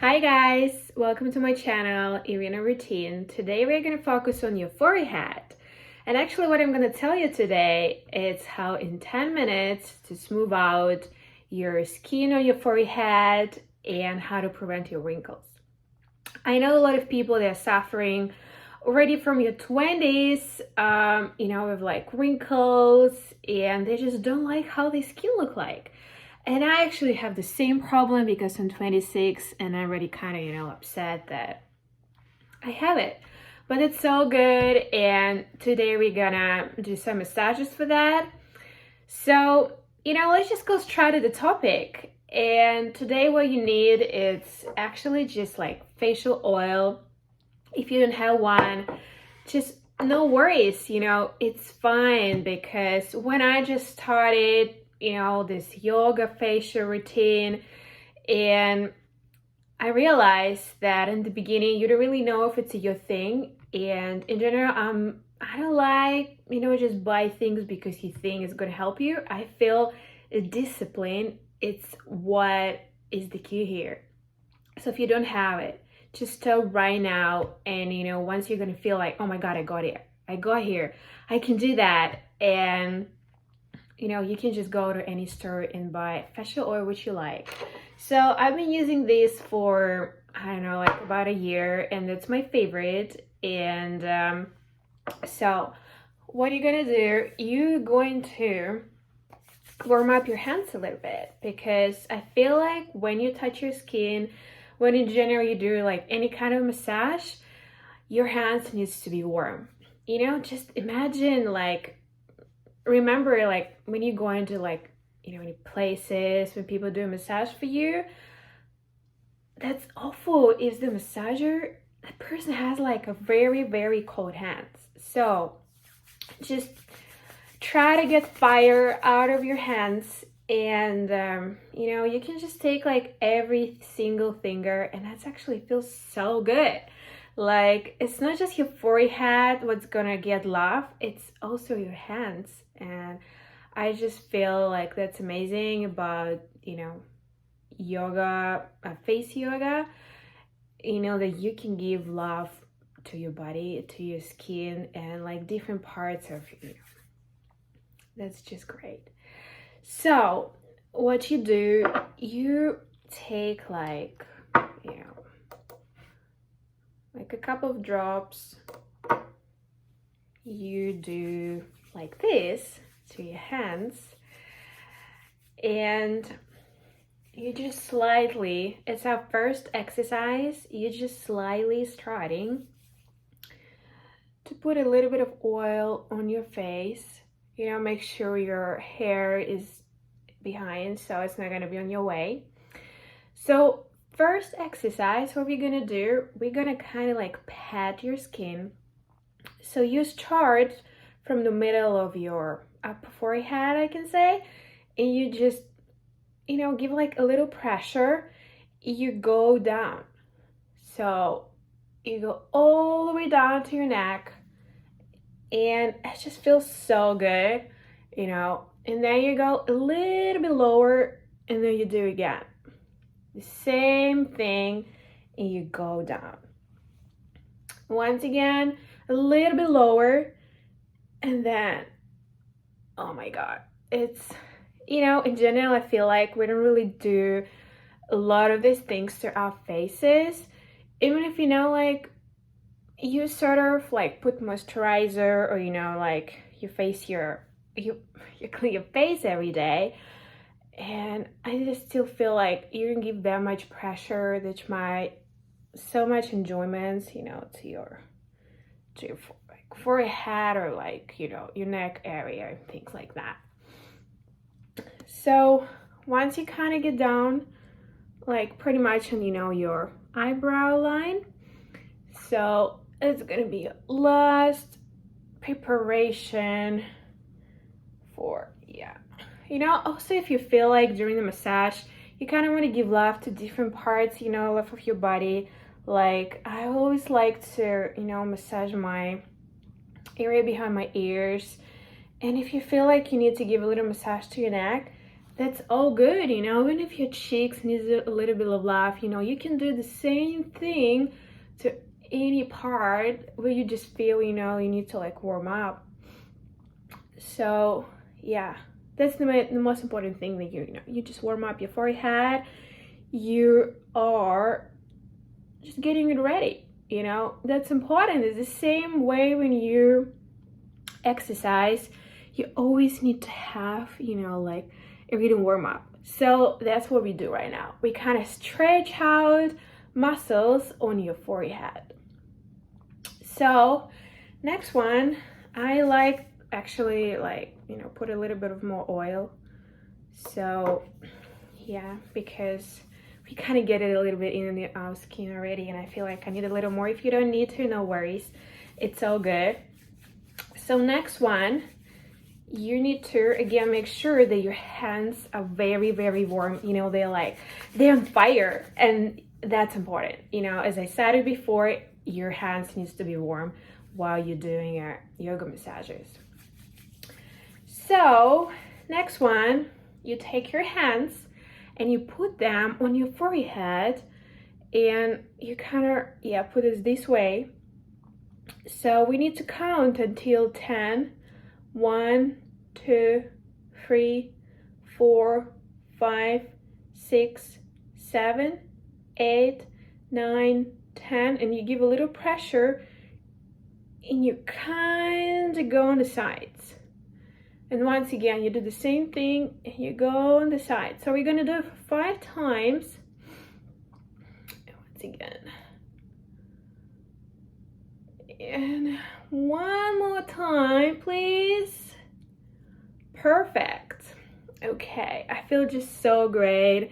Hi guys, welcome to my channel, Irina Routine. Today we're going to focus on your forehead. And actually what I'm going to tell you today is how in 10 minutes to smooth out your skin on your forehead and how to prevent your wrinkles. I know a lot of people, they're suffering already from your 20s, with like wrinkles, and they just don't like how their skin look like. And I actually have the same problem because I'm 26 and I'm already kind of, upset that I have it. But it's so good, and today we're gonna do some massages for that. So, let's just go straight to the topic. And today what you need is actually just like facial oil. If you don't have one, just no worries, it's fine, because when I just started this yoga facial routine, and I realized that in the beginning you don't really know if it's your thing, and in general I don't like just buy things because you think it's going to help you. I feel discipline, it's what is the key here. So if you don't have it, just start right now, and once you're going to feel like, oh my god, I got here, I can do that, and you can just go to any store and buy facial oil which you like. So I've been using this for, I don't know, like about a year, and it's my favorite. And so what you're gonna do, you're going to warm up your hands a little bit, because I feel like when you touch your skin, when in general you do like any kind of massage, your hands needs to be warm. Just imagine, like, remember, like when you go into like any places when people do a massage for you, that's awful if the massager, that person has like a very, very cold hands. So just try to get fire out of your hands, and you can just take like every single finger, and that's actually feels so good. Like, it's not just your forehead what's gonna get love, it's also your hands. And I just feel like that's amazing about yoga, face yoga, that you can give love to your body, to your skin, and like different parts of you. That's just great. So what you do, you take like a couple of drops, you do like this to your hands, and you just slightly, it's our first exercise, you just slightly starting to put a little bit of oil on your face. Make sure your hair is behind so it's not going to be on your way. So first exercise, what we're going to do, we're going to kind of like pat your skin. So you start from the middle of your upper forehead, I can say, and you just give like a little pressure, you go down. So you go all the way down to your neck, and it just feels so good, and then you go a little bit lower, and then you do again the same thing, and you go down once again, a little bit lower, and then, oh my god, it's in general I feel like we don't really do a lot of these things to our faces, even if like you sort of like put moisturizer, or like you clean your face every day, and I just still feel like you don't give that much pressure, that might so much enjoyment to your like forehead, or like your neck area and things like that. So once you kind of get down like pretty much on your eyebrow line, so it's gonna be last preparation for also, if you feel like during the massage you kind of want to give love to different parts love of your body, like I always like to massage my area behind my ears. And if you feel like you need to give a little massage to your neck, that's all good, you know. Even if your cheeks needs a little bit of love, you know, you can do the same thing to any part where you just feel, you know, you need to like warm up. So yeah, that's the most important thing, that you know, you just warm up your forehead. You are just getting it ready, you know. That's important. It's the same way when you exercise, you always need to have, you know, like a reading warm up. So that's what we do right now. We kind of stretch out muscles on your forehead. So next one, I like actually like, you know, put a little bit of more oil. So yeah, because we kind of get it a little bit in our skin already, and I feel like I need a little more. If you don't need to, no worries, it's all good. So next one, you need to again make sure that your hands are very, very warm. You know, they're on fire, and that's important. You know, as I said it before, your hands needs to be warm while you're doing your yoga massages. So next one, you take your hands and you put them on your forehead, and you kind of put it this way. So we need to count until 10. 1, 2, 3, 4, 5, 6, 7, 8, 9, 10, and you give a little pressure, and you kind of go on the sides. And once again, you do the same thing, and you go on the sides. So we're gonna do it for 5 times. And once again. And one more time, please. Perfect. Okay, I feel just so great.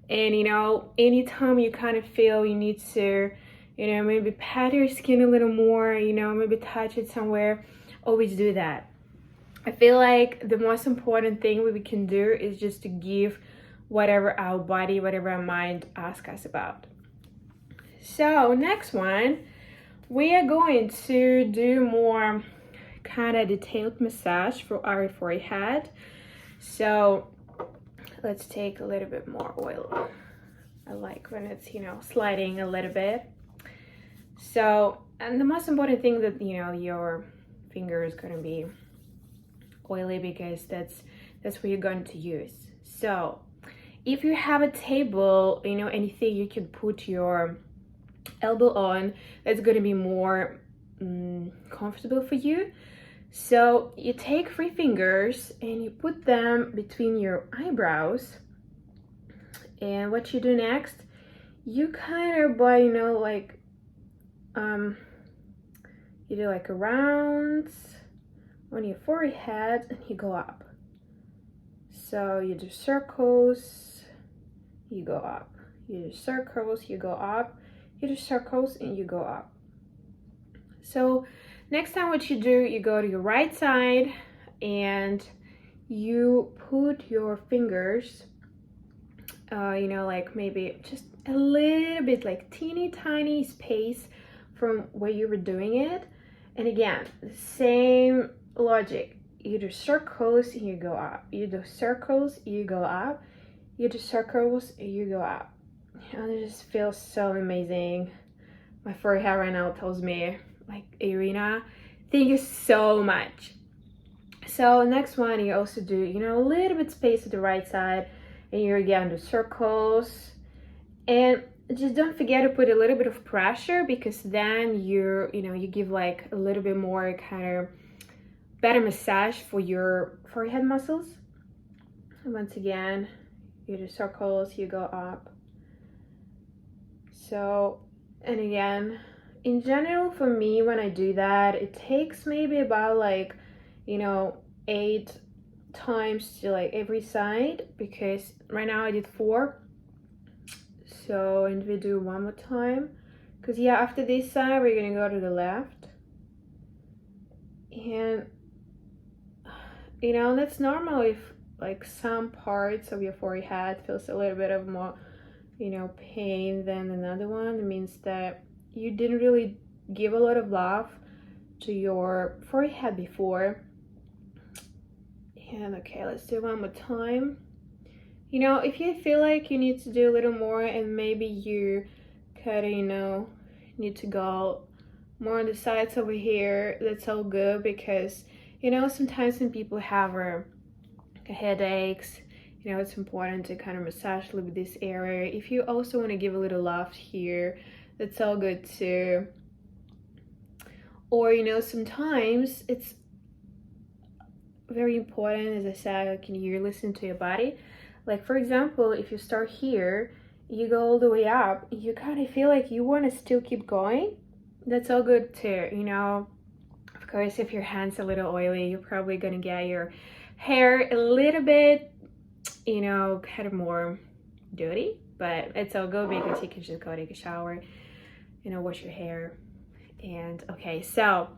And you know, anytime you kind of feel you need to, you know, maybe pat your skin a little more, you know, maybe touch it somewhere, always do that. I feel like the most important thing we can do is just to give whatever our body, whatever our mind asks us about. So next one, we are going to do more kind of detailed massage for our forehead. So let's take a little bit more oil. I like when it's, you know, sliding a little bit. So, and the most important thing that, you know, your finger is going to be oily, because that's what you're going to use. So if you have a table, you know, anything you can put your elbow on, that's going to be more comfortable for you. So you take 3 fingers and you put them between your eyebrows, and what you do next, you kind of by, you know, like you do like a round on your forehead, and you go up. So you do circles, you go up, you do circles, you go up, you do circles, and you go up. So next time what you do, you go to your right side and you put your fingers, you know, like maybe just a little bit, like teeny tiny space from where you were doing it. And again, the same logic. You do circles and you go up. You do circles, you go up. You do circles, you go up. And it just feels so amazing. My forehead right now tells me, like, Irina, thank you so much. So next one, you also do, you know, a little bit space to the right side, and you again do circles. And just don't forget to put a little bit of pressure, because then you know, you give like a little bit more kind of better massage for your forehead muscles. And once again, you do circles, you go up. So, and again, in general, for me, when I do that, it takes maybe about like, you know, 8 times to like every side, because right now I did 4. So, and we do one more time, because yeah, after this side we're gonna go to the left. And you know, that's normal if like some parts of your forehead feels a little bit of more, you know, pain than another one. It means that you didn't really give a lot of love to your forehead before. And okay, let's do one more time. You know, if you feel like you need to do a little more and maybe you kind of, you know, need to go more on the sides over here, that's all good, because, you know, sometimes when people have headaches, you know, it's important to kind of massage a little bit this area. If you also want to give a little loft here, that's all good too. Or, you know, sometimes it's very important, as I said, like you're listening to your body. Like, for example, if you start here, you go all the way up, you kind of feel like you want to still keep going. That's all good too, you know. Of course, if your hand's a little oily, you're probably gonna get your hair a little bit, you know, kind of more dirty, but it's all good because you can just go take a shower, you know, wash your hair. And okay, so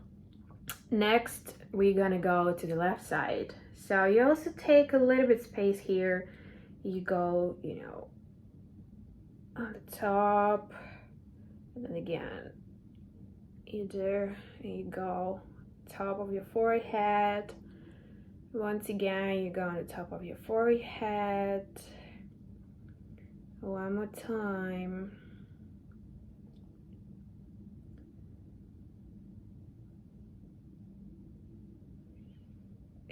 next we're gonna go to the left side. So you also take a little bit space here. You go, you know, on the top, and then again either, and you go top of your forehead. Once again, you go on the top of your forehead. One more time.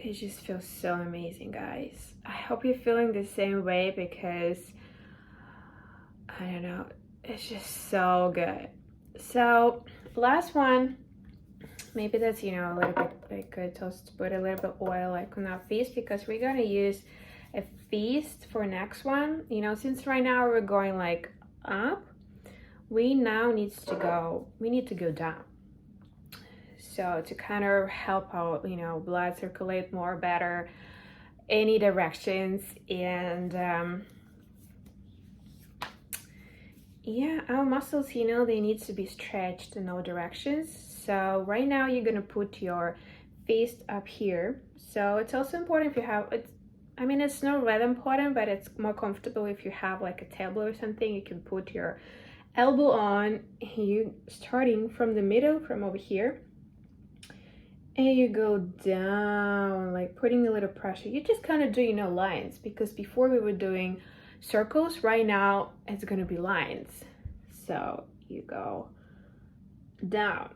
It just feels so amazing, guys. I hope you're feeling the same way, because I don't know, it's just so good. So last one, maybe that's, you know, a little bit like good to put a little bit oil like on our face, because we're gonna use a feast for next one. You know, since right now we're going like up, we need to go down. So to kind of help out, you know, blood circulate more better any directions. And yeah, our muscles, you know, they need to be stretched in all directions. So right now you're gonna put your fist up here. So it's also important if you have it. I mean, it's not that important, but it's more comfortable if you have like a table or something. You can put your elbow on, you starting from the middle, from over here, and you go down, like putting a little pressure. You just kind of do, you know, lines, because before we were doing circles. Right now it's gonna be lines. So you go down,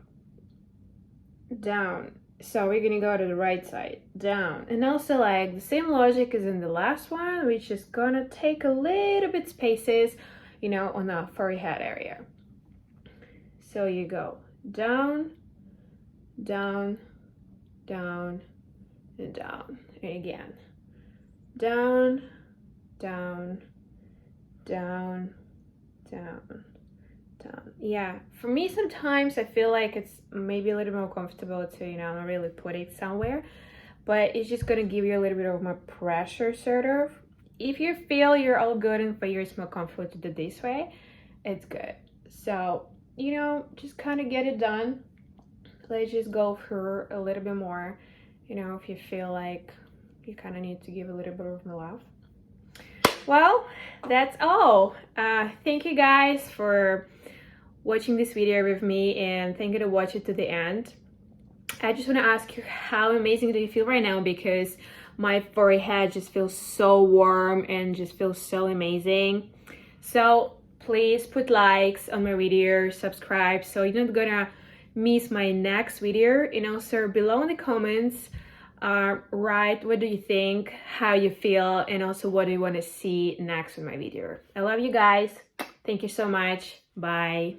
down. So we're gonna go to the right side, down. And also, like, the same logic as in the last one. We're just gonna take a little bit spaces, you know, on the forehead area. So you go down, down, down, and down. And again, down, down, down, down, down. Yeah, for me sometimes I feel like it's maybe a little more comfortable to, you know, not really put it somewhere, but it's just gonna give you a little bit of more pressure, sort of. If you feel you're all good and for you it's more comfortable to do this way, it's good. So, you know, just kind of get it done. Let's just go through a little bit more, you know, if you feel like you kind of need to give a little bit of a laugh. Well, that's all. Thank you guys for watching this video with me, and thank you to watch it to the end. I just want to ask you, how amazing do you feel right now? Because my forehead just feels so warm and just feels so amazing. So please put likes on my video, subscribe, so you're not gonna miss my next video. And also below in the comments, write what do you think, how you feel, and also what do you want to see next in my video. I love you guys. Thank you so much. Bye.